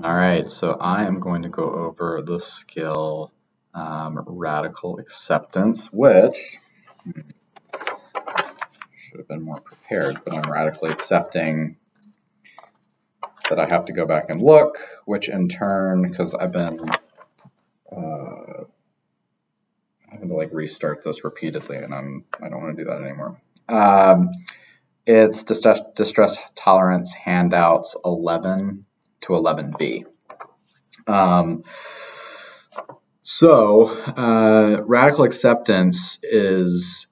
All right, so I am going to go over the skill radical acceptance, which should have been more prepared, but I'm radically accepting that I have to go back and look, which in turn, because I've been having to like restart this repeatedly, and I don't want to do that anymore. It's distress tolerance handouts 11 to 11B. So radical acceptance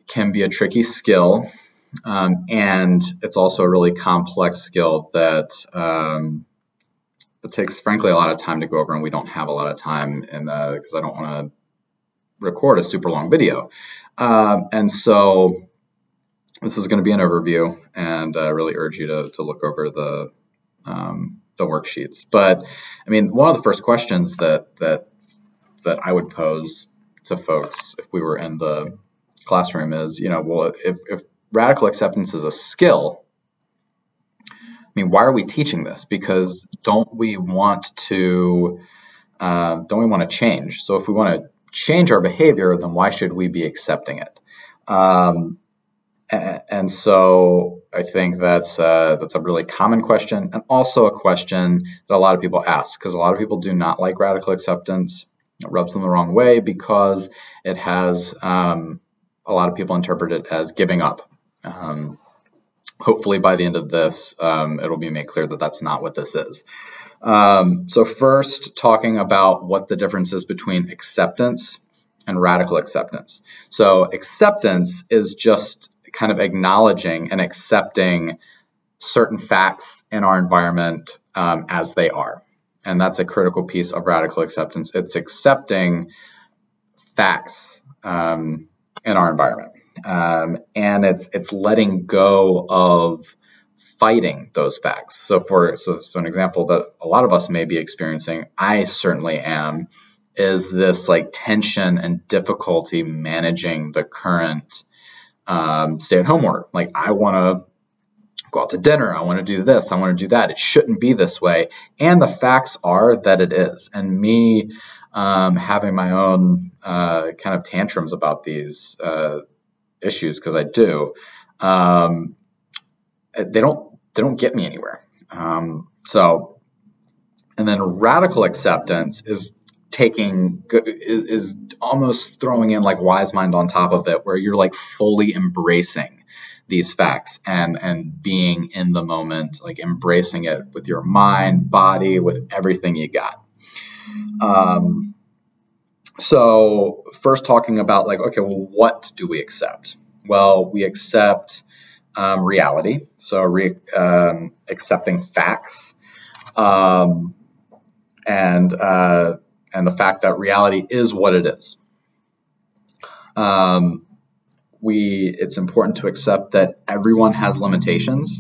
can be a tricky skill, and it's also a really complex skill that it takes, frankly, a lot of time to go over, and we don't have a lot of time because I don't want to record a super long video. And so this is going to be an overview, and I really urge you to look over the worksheets. But I mean, one of the first questions that I would pose to folks if we were in the classroom is, well, if radical acceptance is a skill, I mean, why are we teaching this? Because don't we want to change? So if we want to change our behavior, then why should we be accepting it? And so I think that's a really common question, and also a question that a lot of people ask, because a lot of people do not like radical acceptance. It rubs them the wrong way because it has a lot of people interpret it as giving up. Hopefully by the end of this, it'll be made clear that that's not what this is. So first, talking about what the difference is between acceptance and radical acceptance. So acceptance is just kind of acknowledging and accepting certain facts in our environment as they are. And that's a critical piece of radical acceptance. It's accepting facts in our environment. And it's letting go of fighting those facts. So an example that a lot of us may be experiencing, I certainly am, is this like tension and difficulty managing the current stay-at-home order. Like, I want to go out to dinner, I want to do this, I want to do that. It shouldn't be this way. And the facts are that it is. And me having my own kind of tantrums about these issues, because I do, they don't get me anywhere. And then radical acceptance is almost throwing in like wise mind on top of it, where you're like fully embracing these facts and being in the moment, like embracing it with your mind, body, with everything you got. So first talking about like, okay, well, what do we accept? Well, we accept reality, so accepting facts, and the fact that reality is what it is. It's important to accept that everyone has limitations.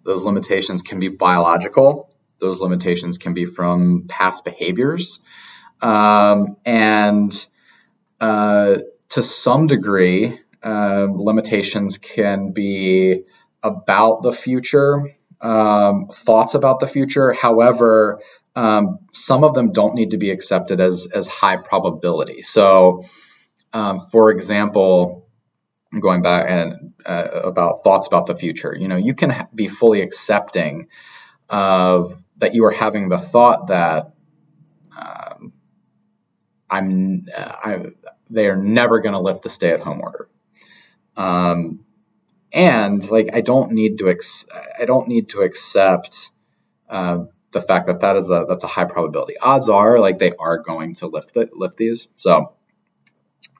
Those limitations can be biological. Those limitations can be from past behaviors. And to some degree, limitations can be about the future, thoughts about the future. However, some of them don't need to be accepted as high probability. So, for example, going back and about thoughts about the future, you can be fully accepting of that you are having the thought that they are never going to lift the stay-at-home order, and like I don't need to accept the fact that that's a high probability. Odds are like they are going to lift these. So.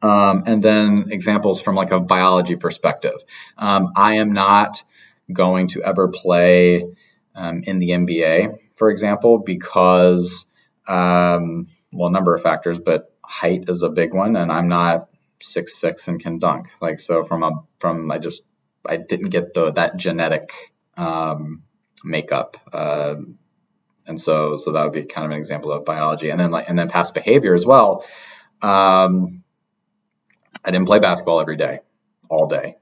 And then examples from like a biology perspective. I am not going to ever play in the NBA, for example, because, a number of factors, but height is a big one, and I'm not 6'6" and can dunk. Like, so I didn't get that genetic makeup. And so that would be kind of an example of biology. And then past behavior as well. I didn't play basketball every day, all day.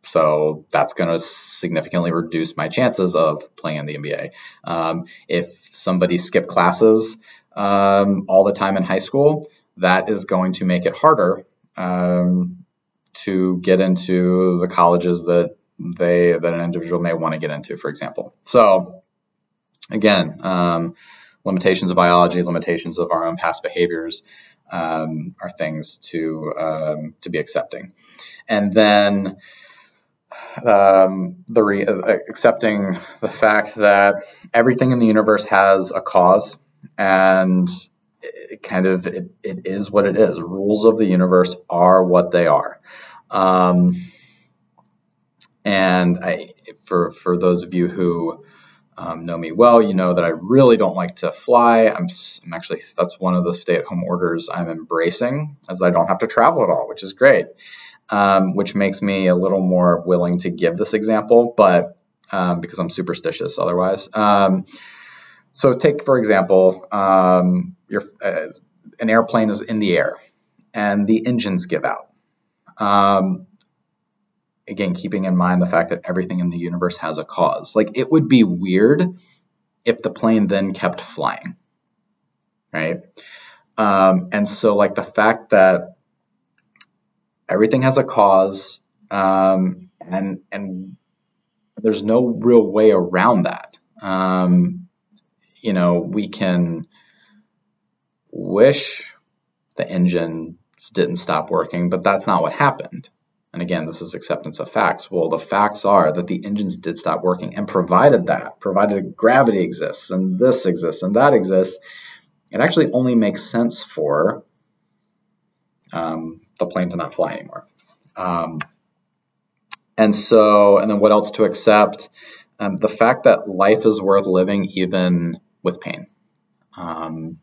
So that's going to significantly reduce my chances of playing in the NBA. If somebody skipped classes all the time in high school, that is going to make it harder to get into the colleges that an individual may want to get into, for example. So again, limitations of biology, limitations of our own past behaviors are things to be accepting. And then accepting the fact that everything in the universe has a cause, and it is what it is. Rules of the universe are what they are. And for those of you who know me well, you know that I really don't like to fly. I'm actually, that's one of the stay-at-home orders I'm embracing, as I don't have to travel at all, which is great. Which makes me a little more willing to give this example, but because I'm superstitious otherwise. So take, for example, an airplane is in the air and the engines give out. Again, keeping in mind the fact that everything in the universe has a cause. Like, it would be weird if the plane then kept flying, right? And so, like, the fact that everything has a cause, and there's no real way around that. We can wish the engines didn't stop working, but that's not what happened. And again, this is acceptance of facts. Well, the facts are that the engines did stop working, and provided gravity exists, and this exists, and that exists, it actually only makes sense for the plane to not fly anymore. And then what else to accept? The fact that life is worth living even with pain. And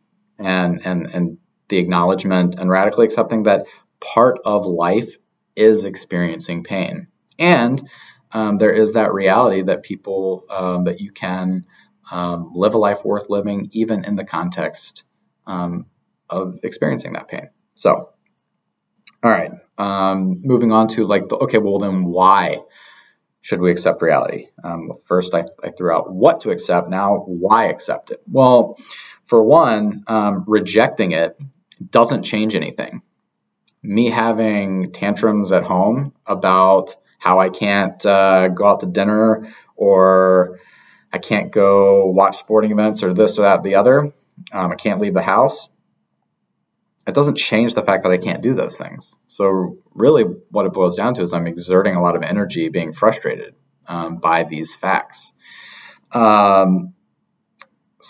the acknowledgement and radically accepting that part of life is experiencing pain. And there is that reality that that you can live a life worth living even in the context of experiencing that pain. So, all right, moving on to then why should we accept reality? First, I threw out what to accept. Now, why accept it? Well, for one, rejecting it doesn't change anything. Me having tantrums at home about how I can't go out to dinner, or I can't go watch sporting events, or this or that, the other, I can't leave the house. It doesn't change the fact that I can't do those things. So really what it boils down to is I'm exerting a lot of energy being frustrated by these facts. So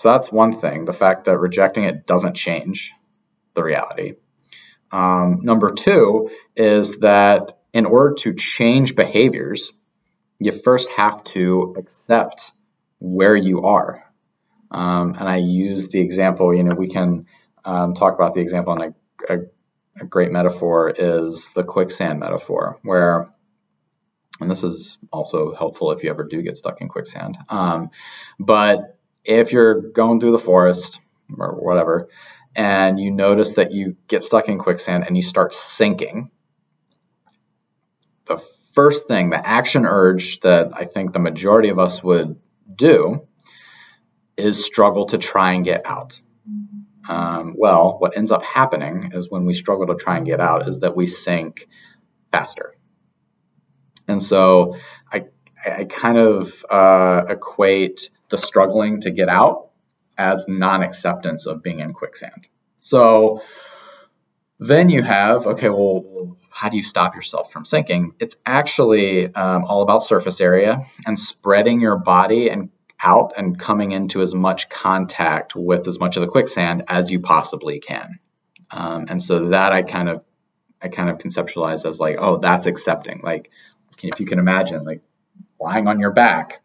that's one thing, the fact that rejecting it doesn't change the reality. Number two is that in order to change behaviors, you first have to accept where you are. And I use the example, we can talk about the example, and a great metaphor is the quicksand metaphor, where, and this is also helpful if you ever do get stuck in quicksand, but if you're going through the forest or whatever, and you notice that you get stuck in quicksand and you start sinking, the first thing, the action urge that I think the majority of us would do is struggle to try and get out. Well, what ends up happening is when we struggle to try and get out is that we sink faster. And so I kind of equate the struggling to get out as non-acceptance of being in quicksand. So then you have, okay, well, how do you stop yourself from sinking? It's actually all about surface area and spreading your body and out and coming into as much contact with as much of the quicksand as you possibly can. And so that I kind of conceptualize as like, oh, that's accepting. Like, if you can imagine, like lying on your back,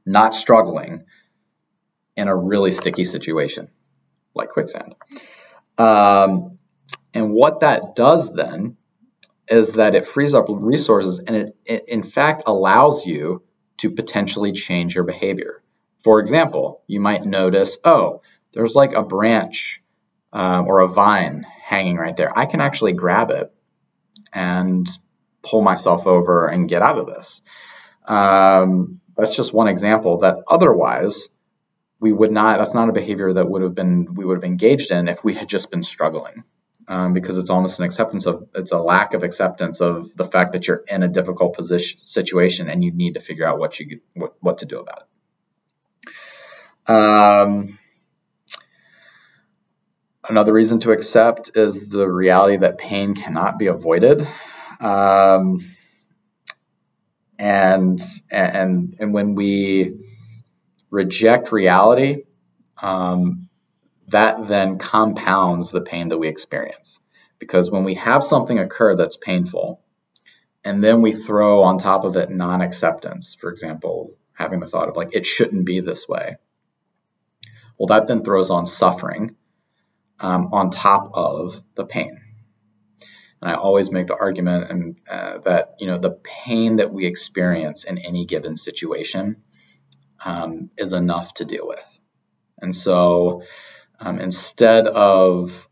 not struggling in a really sticky situation like quicksand. And what that does then is that it frees up resources, and it in fact allows you to potentially change your behavior. For example, you might notice, oh, there's like a branch or a vine hanging right there. I can actually grab it and pull myself over and get out of this. That's just one example that otherwise we would not, that's not a behavior that we would have engaged in if we had just been struggling. Because it's almost it's a lack of acceptance of the fact that you're in a difficult situation and you need to figure out what to do about it. Another reason to accept is the reality that pain cannot be avoided. And when we reject reality, that then compounds the pain that we experience. Because when we have something occur that's painful, and then we throw on top of it non-acceptance, for example, having the thought of like, it shouldn't be this way. Well, that then throws on suffering on top of the pain. And I always make the argument that, the pain that we experience in any given situation is enough to deal with. And so instead of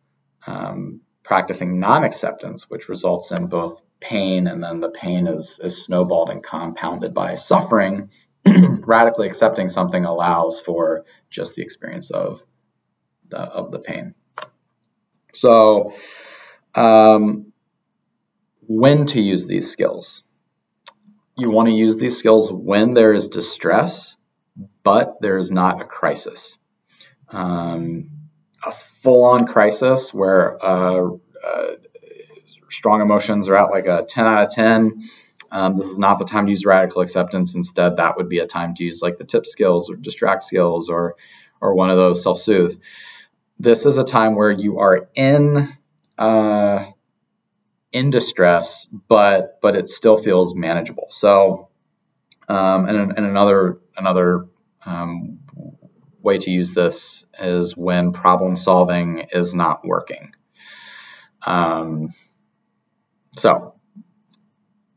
practicing non-acceptance, which results in both pain, and then the pain is snowballed and compounded by suffering, radically accepting something allows for just the experience of the pain. So when to use these skills? You want to use these skills when there is distress, but there is not a crisis. A full-on crisis where strong emotions are at like a 10 out of 10. This is not the time to use radical acceptance. Instead, that would be a time to use like the tip skills or distract skills or one of those self-soothe. This is a time where you are in distress, but it still feels manageable. So, and another way to use this is when problem solving is not working. So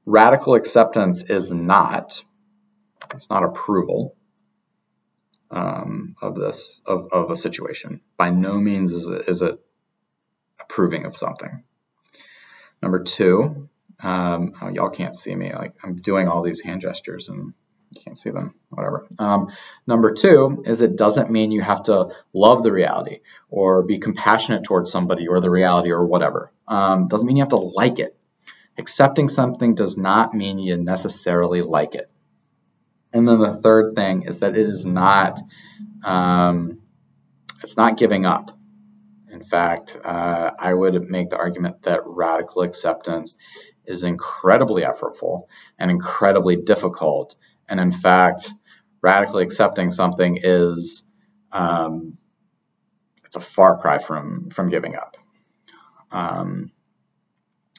radical acceptance is not approval of a situation. By no means is it approving of something. Number two, y'all can't see me. Like I'm doing all these hand gestures and you can't see them, whatever. Number two is it doesn't mean you have to love the reality or be compassionate towards somebody or the reality or whatever. Doesn't mean you have to like it. Accepting something does not mean you necessarily like it. And then the third thing is that it is not, it's not giving up. In fact, I would make the argument that radical acceptance is incredibly effortful and incredibly difficult. And in fact, radically accepting something is, it's a far cry from giving up.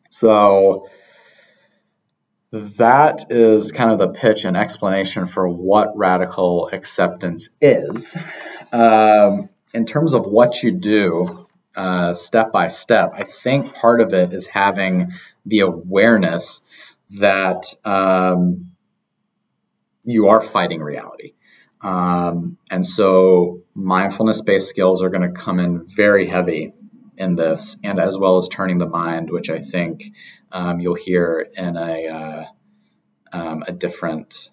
So that is kind of the pitch and explanation for what radical acceptance is. In terms of what you do step by step, I think part of it is having the awareness that you are fighting reality. And so mindfulness-based skills are going to come in very heavy in this, and as well as turning the mind, which I think you'll hear in a different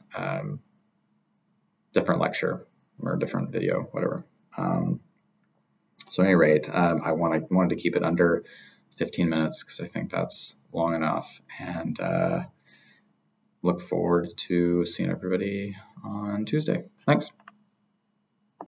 lecture or a different video, whatever. So at any rate, I wanted to keep it under 15 minutes because I think that's long enough, and look forward to seeing everybody on Tuesday. Thanks.